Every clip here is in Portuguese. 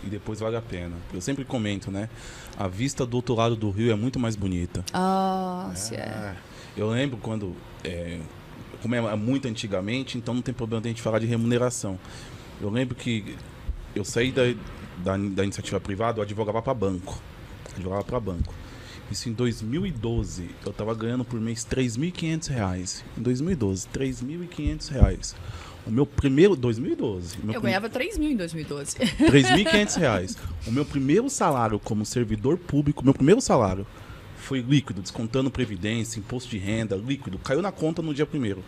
E depois vale a pena. Eu sempre comento, né? A vista do outro lado do rio é muito mais bonita. Eu lembro quando, como é muito antigamente, então não tem problema de a gente falar de remuneração. Eu lembro que eu saí da iniciativa privada, eu advogava para banco. Isso em 2012, eu estava ganhando por mês R$3.500. Em 2012, R$3.500. O meu primeiro... 2012. Eu ganhava 3 mil em 2012. R$3.500. O meu primeiro salário como servidor público, meu primeiro salário foi líquido, descontando previdência, imposto de renda, líquido. Caiu na conta no dia primeiro.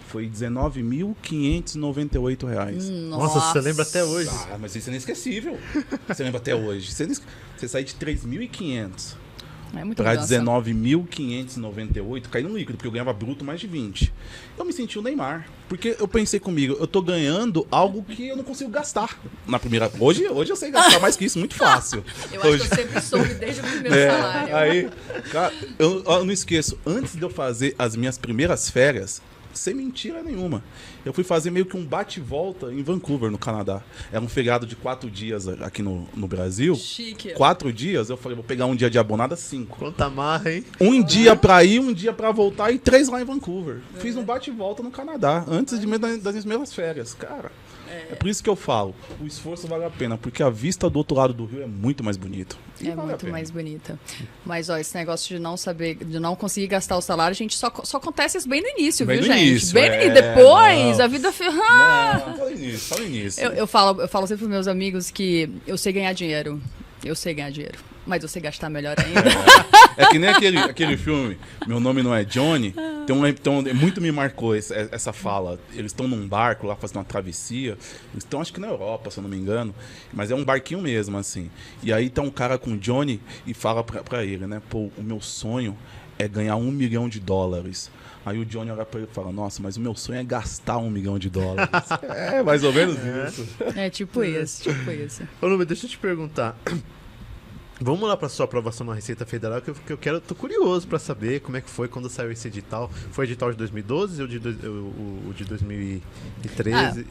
Foi R$19.598. Nossa, você lembra até hoje. Ah, mas isso é inesquecível. Você lembra até hoje. Você sai de 3.500 para R$19.598, caiu no líquido, porque eu ganhava bruto mais de 20. Eu me senti o Neymar, porque eu pensei comigo, eu tô ganhando algo que eu não consigo gastar na primeira... Hoje eu sei gastar mais que isso, muito fácil. Eu acho que eu sempre soube desde o primeiro salário. Aí, cara, eu não esqueço, antes de eu fazer as minhas primeiras férias, sem mentira nenhuma, eu fui fazer meio que um bate-volta em Vancouver, no Canadá. Era um feriado de 4 dias aqui no Brasil. Chique. 4 dias, eu falei, vou pegar um dia de abonada, 5. Quanta marra, hein? Um dia pra ir, um dia pra voltar e 3 lá em Vancouver. Fiz um bate-volta no Canadá, antes das minhas primeiras férias. Cara, é por isso que eu falo, o esforço vale a pena, porque a vista do outro lado do rio é muito mais bonito. É muito mais bonita. Mas, ó, esse negócio de não saber, de não conseguir gastar o salário, gente, só acontece isso bem no início, bem viu, no gente? Início, bem no início. Depois, não. a vida... Não, fala início. Eu falo sempre pros meus amigos que eu sei ganhar dinheiro. Eu sei ganhar dinheiro. Mas eu sei gastar melhor ainda. É que nem aquele filme, Meu Nome Não É Johnny. Então, muito me marcou essa fala. Eles estão num barco lá fazendo uma travessia. Eles estão, acho que na Europa, se eu não me engano. Mas é um barquinho mesmo, assim. E aí tá um cara com o Johnny e fala pra ele, né? Pô, o meu sonho é ganhar $1 milhão. Aí o Johnny olha pra ele e fala, nossa, mas o meu sonho é gastar $1 milhão. É, mais ou menos isso. É tipo isso. Ô, Lúcio, deixa eu te perguntar. Vamos lá para sua aprovação na Receita Federal, que eu tô curioso para saber como é que foi quando saiu esse edital. Foi edital de 2012 ou o de 2013?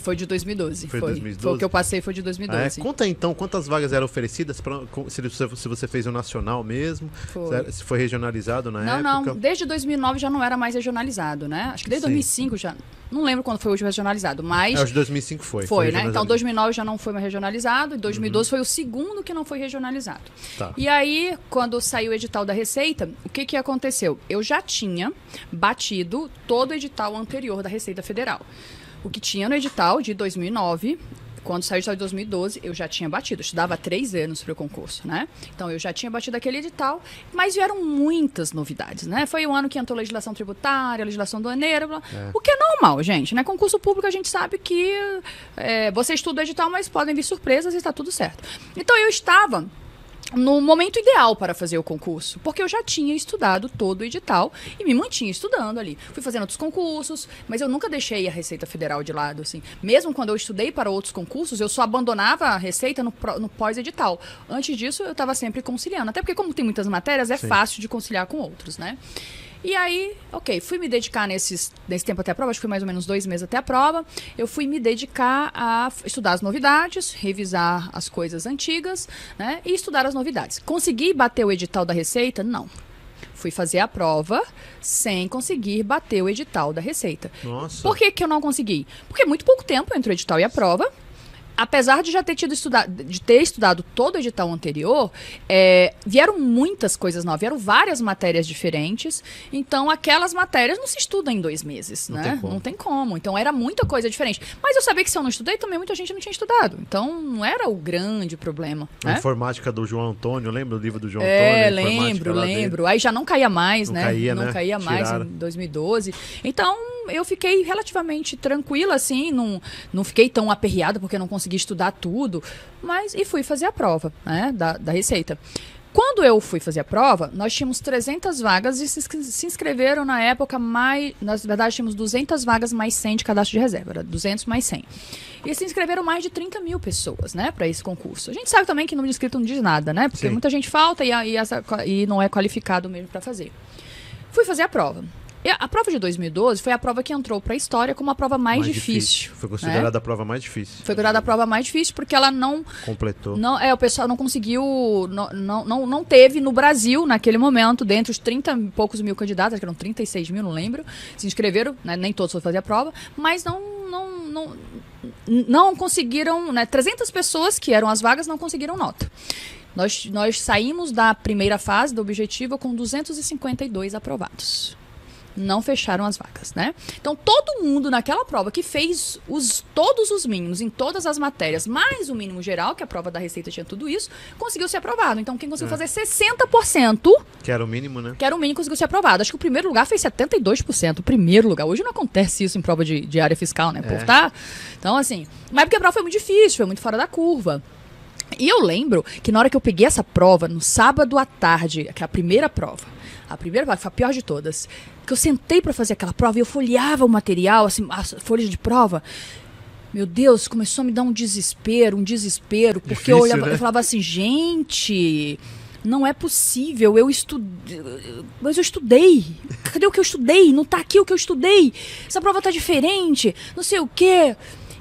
Foi de 2012. Foi 2012? Foi o que eu passei, foi de 2012. Conta então, quantas vagas eram oferecidas, se você fez o nacional mesmo, se foi regionalizado na época? Não, desde 2009 já não era mais regionalizado, né? Acho que desde 2005 já... Não lembro quando foi o último regionalizado, mas... o de 2005 foi. Foi, né? Então 2009 já não foi mais regionalizado, e 2012 foi o segundo que não foi regionalizado. Tá. E aí, quando saiu o edital da Receita, o que aconteceu? Eu já tinha batido todo o edital anterior da Receita Federal. O que tinha no edital de 2009... Quando saiu o edital de 2012, eu já tinha batido. Eu estudava 3 anos para o concurso, né? Então, eu já tinha batido aquele edital, mas vieram muitas novidades, né? Foi o ano que entrou legislação tributária, legislação aduaneira, o que é normal, gente, né? Concurso público, a gente sabe que você estuda o edital, mas podem vir surpresas e está tudo certo. Então, eu estava no momento ideal para fazer o concurso, porque eu já tinha estudado todo o edital e me mantinha estudando ali. Fui fazendo outros concursos, mas eu nunca deixei a Receita Federal de lado, assim. Mesmo quando eu estudei para outros concursos, eu só abandonava a Receita no pós-edital. Antes disso, eu estava sempre conciliando. Até porque, como tem muitas matérias, é fácil de conciliar com outros, né? E aí, fui me dedicar nesse tempo até a prova, acho que foi mais ou menos 2 meses até a prova. Eu fui me dedicar a estudar as novidades, revisar as coisas antigas, né? E estudar as novidades. Consegui bater o edital da Receita? Não. Fui fazer a prova sem conseguir bater o edital da Receita. Nossa. Por que eu não consegui? Porque muito pouco tempo entre o edital e a prova. Apesar de já ter ter estudado todo o edital anterior, vieram muitas coisas novas, vieram várias matérias diferentes. Então, aquelas matérias não se estudam em 2 meses, né? Não tem como. Então, era muita coisa diferente. Mas eu sabia que se eu não estudei, também muita gente não tinha estudado. Então, não era o grande problema. A informática do João Antônio, lembra o livro do João Antônio? Lembro. Aí já não caía mais, não né? Caía, não caía mais em 2012. Então, eu fiquei relativamente tranquila, assim, não fiquei tão aperreada porque não consegui estudar tudo, e fui fazer a prova, né, da Receita. Quando eu fui fazer a prova, nós tínhamos 300 vagas e se inscreveram na época na verdade, tínhamos 200 vagas mais 100 de cadastro de reserva, era 200 mais 100. E se inscreveram mais de 30 mil pessoas, né, para esse concurso. A gente sabe também que número de inscrito não diz nada, né, porque muita gente falta e não é qualificado mesmo para fazer. Fui fazer a prova. A prova de 2012 foi a prova que entrou para a história como a prova mais difícil. Foi considerada a prova mais difícil. Foi considerada a prova mais difícil porque ela não... Completou. O pessoal não conseguiu... Não teve no Brasil, naquele momento, dentre os 30 e poucos mil candidatos, acho que eram 36 mil, não lembro, se inscreveram, né, nem todos foram fazer a prova, mas não conseguiram, né, 300 pessoas que eram as vagas não conseguiram nota. Nós saímos da primeira fase do objetivo com 252 aprovados. Não fecharam as vagas, né? Então, todo mundo naquela prova que fez todos os mínimos em todas as matérias, mais o mínimo geral, que a prova da Receita tinha tudo isso, conseguiu ser aprovado. Então, quem conseguiu fazer 60%... Que era o mínimo, né? Que era o mínimo, conseguiu ser aprovado. Acho que o primeiro lugar fez 72%. O primeiro lugar. Hoje não acontece isso em prova de área fiscal, né? Por tá? Então, assim... Mas porque a prova foi muito difícil, foi muito fora da curva. E eu lembro que na hora que eu peguei essa prova, no sábado à tarde, que é a primeira prova, que foi a pior de todas, que eu sentei para fazer aquela prova e eu folheava o material, assim, as folhas de prova. Meu Deus, começou a me dar um desespero, porque Difícil, eu falava assim, gente, não é possível, mas eu estudei. Cadê o que eu estudei? Não tá aqui o que eu estudei. Essa prova tá diferente, não sei o quê.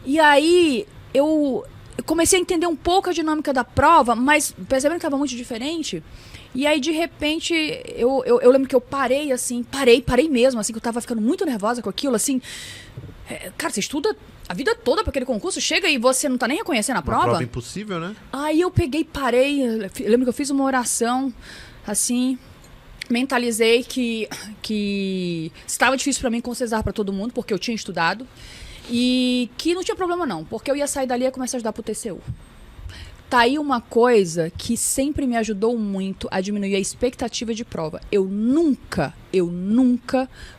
E aí eu comecei a entender um pouco a dinâmica da prova, mas percebendo que estava muito diferente. E aí, de repente, eu lembro que eu parei, assim, parei mesmo, assim, que eu tava ficando muito nervosa com aquilo, assim. Cara, você estuda a vida toda para aquele concurso, chega e você não tá nem reconhecendo a prova. Uma prova impossível, né? Aí eu peguei, parei, eu lembro que eu fiz uma oração, assim, mentalizei que estava difícil para mim concentrar para todo mundo, porque eu tinha estudado, e que não tinha problema não, porque eu ia sair dali e ia começar a estudar pro TCU. Tá aí uma coisa que sempre me ajudou muito a diminuir a expectativa de prova. Eu nunca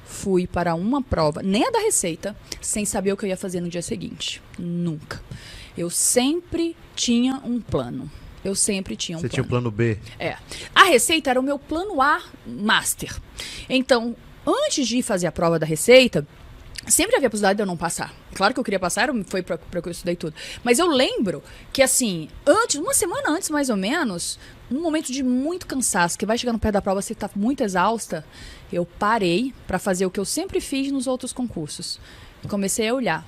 fui para uma prova, nem a da Receita, sem saber o que eu ia fazer no dia seguinte. Nunca. Eu sempre tinha um plano. Você tinha um plano B? A Receita era o meu plano A master. Então, antes de ir fazer a prova da Receita, sempre havia a possibilidade de eu não passar. Claro que eu queria passar, foi para que eu estudei tudo. Mas eu lembro que, assim, uma semana antes, mais ou menos, num momento de muito cansaço, que vai chegando perto da prova, você está muito exausta, eu parei para fazer o que eu sempre fiz nos outros concursos. Comecei a olhar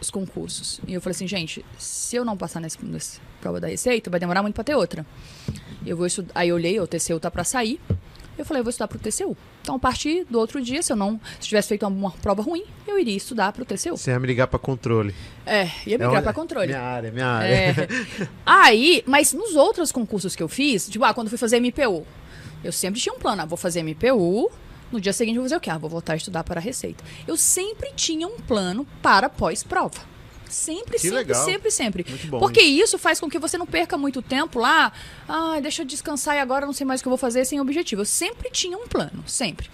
os concursos. E eu falei assim, gente, se eu não passar nessa prova da Receita, vai demorar muito para ter outra. Eu vou estudar. Aí eu olhei, o TCU tá para sair. Eu falei, eu vou estudar para o TCU. Então, a partir do outro dia, se tivesse feito uma prova ruim, eu iria estudar para o TCU. Você ia me ligar para controle. Ia me ligar para controle. Minha área. Aí, mas nos outros concursos que eu fiz, tipo, quando eu fui fazer MPU, eu sempre tinha um plano. Vou fazer MPU, no dia seguinte eu vou fazer o quê? Vou voltar a estudar para a Receita. Eu sempre tinha um plano para pós-prova. Sempre. Muito bom, porque isso faz com que você não perca muito tempo lá. Deixa eu descansar e agora não sei mais o que eu vou fazer sem objetivo. Eu sempre tinha um plano, sempre.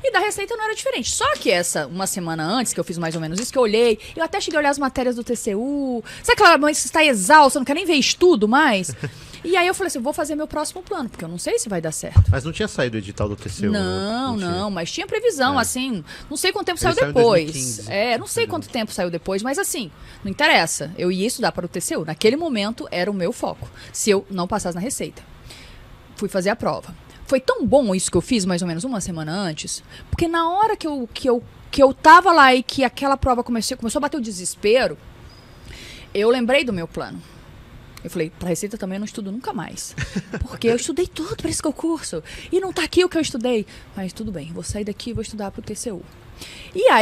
E da Receita não era diferente. Só que uma semana antes, que eu fiz mais ou menos isso, que eu olhei, eu até cheguei a olhar as matérias do TCU. Sabe aquela mãe que está exausta, não quer nem ver estudo mais? E aí eu falei assim, vou fazer meu próximo plano, porque eu não sei se vai dar certo. Mas não tinha saído o edital do TCU? Não, mas tinha previsão, assim, não sei quanto tempo saiu depois. 2015, não sei quanto tempo saiu depois, mas assim, não interessa. Eu ia estudar para o TCU. Naquele momento era o meu foco, se eu não passasse na Receita. Fui fazer a prova. Foi tão bom isso que eu fiz mais ou menos uma semana antes, porque na hora que eu tava lá e que aquela prova começou a bater o desespero, eu lembrei do meu plano. Eu falei, pra Receita também eu não estudo nunca mais. Porque eu estudei tudo para esse concurso. E não tá aqui o que eu estudei. Mas tudo bem, vou sair daqui e vou estudar pro TCU. E aí